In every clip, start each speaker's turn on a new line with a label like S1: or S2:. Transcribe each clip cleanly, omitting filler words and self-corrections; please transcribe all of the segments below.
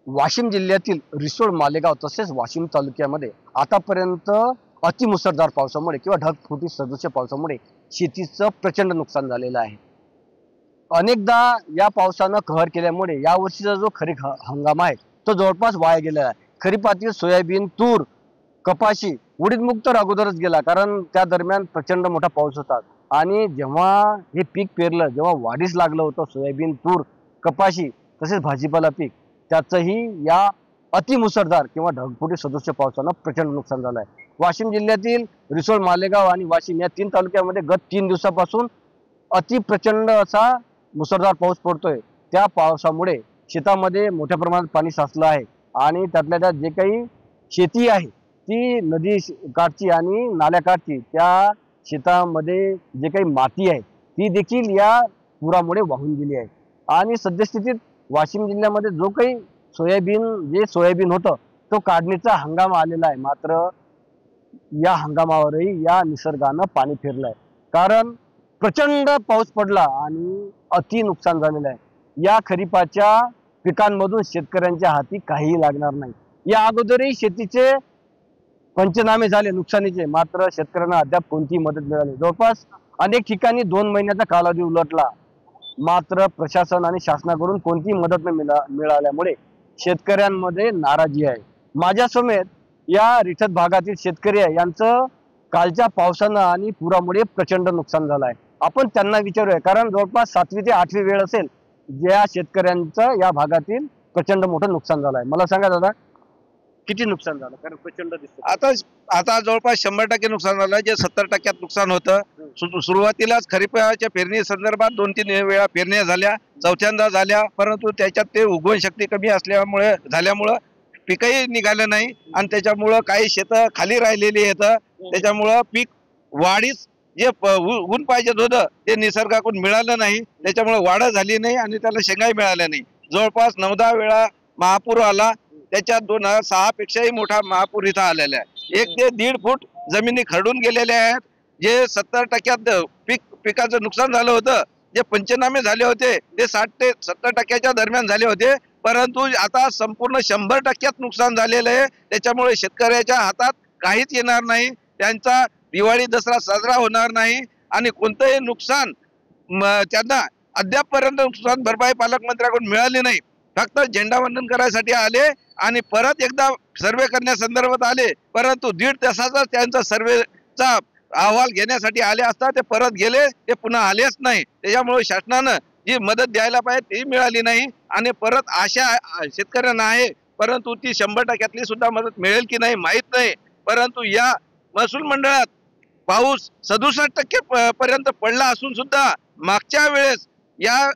S1: वाशिम जिल्ह्यातील रिसोड, मालेगाव तसेच वाशिम तालुक्यामध्ये आतापर्यंत अतिमुसळधार पावसामुळे किंवा ढगफुटी सदृश पावसामुळे शेतीचं प्रचंड नुकसान झालेलं आहे। अनेकदा या पावसानं कहर केल्यामुळे या वर्षीचा जो खरीप हंगाम आहे तो जवळपास वाया गेलेला आहे। खरीपातील सोयाबीन, तूर, कपाशी, उडीदमुग तर अगोदरच गेला, कारण त्या दरम्यान प्रचंड मोठा पाऊस होता आणि जेव्हा हे पीक पेरलं, जेव्हा वाढीस लागलं होतं सोयाबीन, तूर, कपाशी तसेच भाजीपाला पीक, त्याचंही या अतिमुसळधार किंवा ढगफुटी सदृश पावसानं प्रचंड नुकसान झालं आहे। वाशिम जिल्ह्यातील रिसोड, मालेगाव आणि वाशिम या 3 तालुक्यामध्ये गत 3 दिवसापासून अति प्रचंड असा मुसळधार पाऊस पडतोय। त्या पावसामुळे शेतामध्ये मोठ्या प्रमाणात पाणी साचलं आहे आणि त्यातल्या त्यात जे काही शेती आहे ती नदी काठची आणि नाल्याकाठची, त्या शेतामध्ये जे काही माती आहे ती देखील या पुरामुळे वाहून गेली आहे। आणि सद्यस्थितीत वाशिम जिल्ह्यामध्ये जो काही सोयाबीन होतं तो काढणीचा हंगाम आलेला आहे, मात्र या हंगामावरही या निसर्गानं पाणी फिरलंय, कारण प्रचंड पाऊस पडला आणि अति नुकसान झालेलं आहे। या खरीपाच्या पिकांमधून शेतकऱ्यांच्या हाती काहीही लागणार नाही। या अगोदरही शेतीचे पंचनामे झाले नुकसानीचे, मात्र शेतकऱ्यांना अद्याप कोणतीही मदत मिळाली। जवळपास अनेक ठिकाणी 2 महिन्याचा कालावधी उलटला, मात्र प्रशासन आणि शासनाकडून कोणतीही मदत न मिळाल्यामुळे शेतकऱ्यांमध्ये नाराजी आहे। माझ्या समेत या रिठत भागातील शेतकरी आहे, यांचं कालच्या पावसानं आणि पुरामुळे प्रचंड नुकसान झालं आहे। आपण त्यांना विचारूया, कारण जवळपास 7वी ते 8वी वेळ असेल ज्या शेतकऱ्यांचं या भागातील प्रचंड मोठं नुकसान झालं आहे। मला सांगा दादा, किती नुकसान झालं? कारण प्रचंड दिसतं।
S2: आता जवळपास 100% नुकसान झालं, जे 70% नुकसान होतं। सुरुवातीलाच खरीपाच्या पेरणी संदर्भात 2-3 वेळा पेरण्या झाल्या, चौथ्यांदा झाल्या, परंतु त्याच्यात ते उगवण शक्ती कमी झाल्यामुळं पीकही निघालं नाही आणि त्याच्यामुळं काही शेतं खाली राहिलेली आहेत। त्याच्यामुळं पीक वाढीस जे ऊन पाहिजे होतं ते निसर्गाकडून मिळालं नाही, त्याच्यामुळे वाढ झाली नाही आणि त्याला शेंगाही मिळाल्या नाही। जवळपास 9-10 वेळा महापूर आला, त्याच्यात 2006 पेक्षाही मोठा महापूर इथं आलेला आहे। 1 ते 1.5 फूट जमिनी खरडून गेलेल्या आहेत। जे 70% पिकाचं नुकसान झालं होतं, जे पंचनामे झाले होते ते 60 ते 70% दरम्यान झाले होते, परंतु आता संपूर्ण 100% नुकसान झालेलं आहे। त्याच्यामुळे शेतकऱ्याच्या हातात काहीच येणार नाही, त्यांचा दिवाळी दसरा साजरा होणार नाही आणि कोणतंही नुकसान त्यांना अद्यापपर्यंत नुकसान भरपाई पालकमंत्र्याकडून मिळाली नाही। फक्त झेंडावंदन करायसाठी आले आणि परत एकदा सर्वे करण्यासंदर्भात आले, परंतु 1.5 तासाचा त्यांचा सर्वेचा अहवाल घेण्यासाठी आले असता ते परत गेले, ते पुन्हा आलेच नाही। त्याच्यामुळे शासनानं जी मदत द्यायला पाहिजे ती मिळाली नाही आणि परत आशा शेतकऱ्यांना आहे, परंतु ती 100%तली सुद्धा मदत मिळेल की नाही माहीत नाही। परंतु या महसूल मंडळात पाऊस 67% पर्यंत पडला असून सुद्धा मागच्या वेळेस या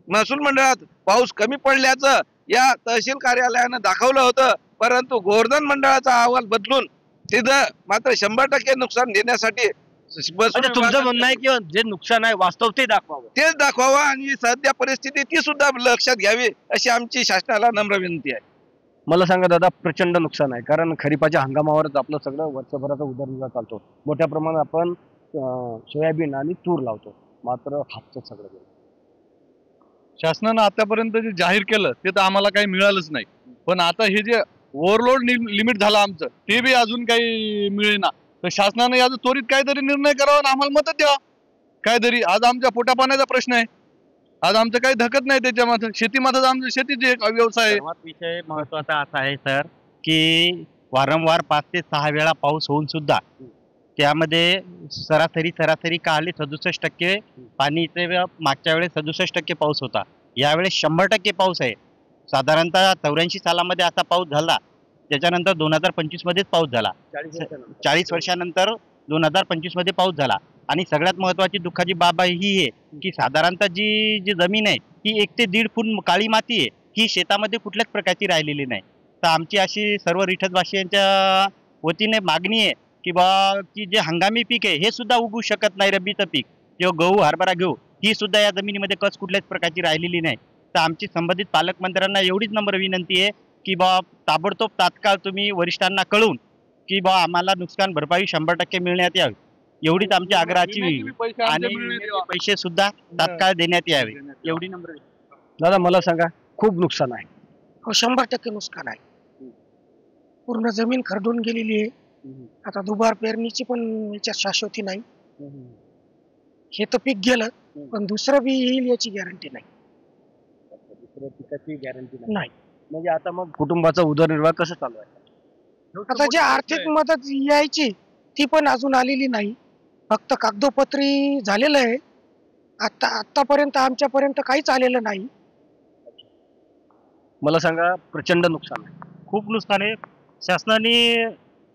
S2: महसूल मंडळात पाऊस कमी पडल्याचं या तहसील कार्यालयानं दाखवलं होतं, परंतु गोवर्धन मंडळाचा अहवाल बदलून तिथं मात्र 100% नुकसान देण्यासाठी
S1: तुमचं म्हणणं आहे की जे नुकसान आहे वास्तव ते
S2: तेच दाखवावं आणि सध्या परिस्थिती ती सुद्धा लक्षात घ्यावी अशी आमची शासनाला नम्र विनंती आहे।
S1: मला सांगा दादा, प्रचंड नुकसान आहे, कारण खरीपाच्या हंगामावरच आपलं सगळं वर्षभराचा उदरनिर्वाह चालतो। मोठ्या प्रमाणात आपण सोयाबीन आणि तूर लावतो, मात्र हातचं सगळं गेलं।
S3: शासनानं आतापर्यंत जे जाहीर केलं ते तर आम्हाला काही मिळालंच नाही, पण आता हे जे ओव्हरलोड लिमिट झालं आमचं ते बी अजून काही मिळेना। तर शासनाने याचा त्वरित काहीतरी निर्णय करावा आणि आम्हाला मदत द्यावा काहीतरी। आज आमच्या पोटापाण्याचा प्रश्न आहे, आज आमचं काही धकत नाही त्याच्यामध्ये, शेतीमध्ये आमचं शेतीचे व्यवसाय आहे।
S4: विषय महत्वाचा असा आहे सर की वारंवार 5 ते 6 वेळा पाऊस होऊन सुद्धा त्यामध्ये सरासरी काल 67% पाणीचे, मागच्या वेळेस 67% पाऊस होता, यावेळेस 100% पाऊस आहे। साधारणतः 84 सालामध्ये असा पाऊस झाला, त्याच्यानंतर 2025 मध्येच पाऊस झाला, 40 वर्षानंतर 2025 मध्ये पाऊस झाला। आणि सगळ्यात महत्वाची दुःखाची बाब ही आहे की साधारणतः जी जमीन आहे ही 1 ते 1.5 फूट काळी माती आहे, ही शेतामध्ये कुठल्याच प्रकारची राहिलेली नाही। तर आमची अशी सर्व रिठतवासियांच्या वतीने मागणी आहे की जे हंगामी पीक आहे हे सुद्धा उगू शकत नाही, रब्बीचं पीक किंवा गहू हरभरा घेऊ ही सुद्धा या जमिनीमध्ये कच कुठल्याच प्रकारची राहिलेली नाही। तर आमची संबंधित पालकमंत्र्यांना एवढीच नम्र विनंती आहे की ताबडतोब तात्काळ तुम्ही वरिष्ठांना कळवून की आम्हाला नुकसान भरपाई 100% मिळण्यात यावी, एवढीच आमची आग्रहाची आणि पैसे सुद्धा तात्काळ देण्यात यावे, एवढी नम्र।
S1: दादा मला सांगा, खूप नुकसान आहे,
S5: हो 100% नुकसान आहे. पूर्ण जमीन खरडून गेलेली आहे. आता दुबार पेरणीची पण याच्यात शाश्वती नाही. हे तर पीक गेलं, पण दुसरं बी येईल याची गॅरंटी नाही.
S1: दुसऱ्या पिकाची गॅरंटी
S5: नाही.
S1: म्हणजे आता मग कुटुंबाचा उदरनिर्वाह कसं चालू आहे?
S5: आता जी आर्थिक मदत यायची ती पण अजून आलेली नाही. फक्त कागदोपत्री झालेलं आहे. आतापर्यंत आमच्यापर्यंत काहीच आलेलं नाही.
S1: मला सांगा, प्रचंड नुकसान आहे.
S4: खूप नुकसान आहे. शासनाने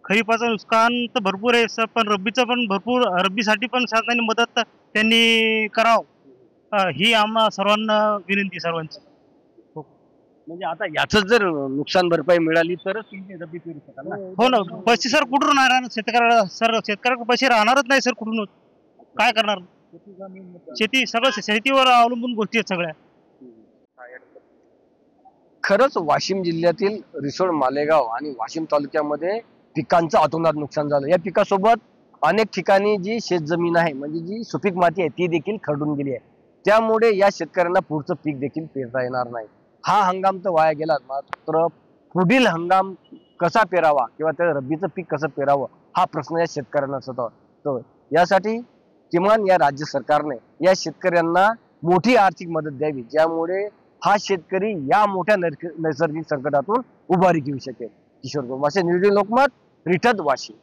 S4: खरीपाचं नुकसान तर भरपूर आहे सर, पण रब्बीचं पण भरपूर, रब्बीसाठी पण शासनाने मदत त्यांनी करावं, ही आम्हा सर्वांना विनंती सर्वांची.
S1: म्हणजे आता याच जर नुकसान भरपाई मिळाली तरच तुम्ही रब्बी पेरू शकाल ना.
S4: हो ना, पैसे सर कुठून राहणार शेतकऱ्याला? सर शेतकऱ्याला पैसे राहणारच नाही सर, कुठून काय करणार? शेती सगळं शेतीवर अवलंबून गोष्टी आहेत सगळ्या.
S1: खरंच वाशिम जिल्ह्यातील रिसोड, मालेगाव आणि वाशिम तालुक्यामध्ये पिकांचं अतोनात नुकसान झालं. या पिकासोबत अनेक ठिकाणी जी शेतजमीन आहे, म्हणजे जी सुपीक माती आहे, ती देखील खरडून गेली आहे. त्यामुळे या शेतकऱ्यांना पुढचं पीक देखील पेरता येणार नाही. हा हंगाम तर वाया गेला, मात्र पुढील हंगाम कसा पेरावा किंवा त्या रब्बीचं पीक कसं पेरावं हा प्रश्न या शेतकऱ्यांना सतत. यासाठी किमान या राज्य सरकारने या शेतकऱ्यांना मोठी आर्थिक मदत द्यावी, ज्यामुळे हा शेतकरी या मोठ्या नैसर्गिक संकटातून उभारी घेऊ शकेल. किशोर गोमासे, न्यूज लोकमत, रिठद, वाशिम.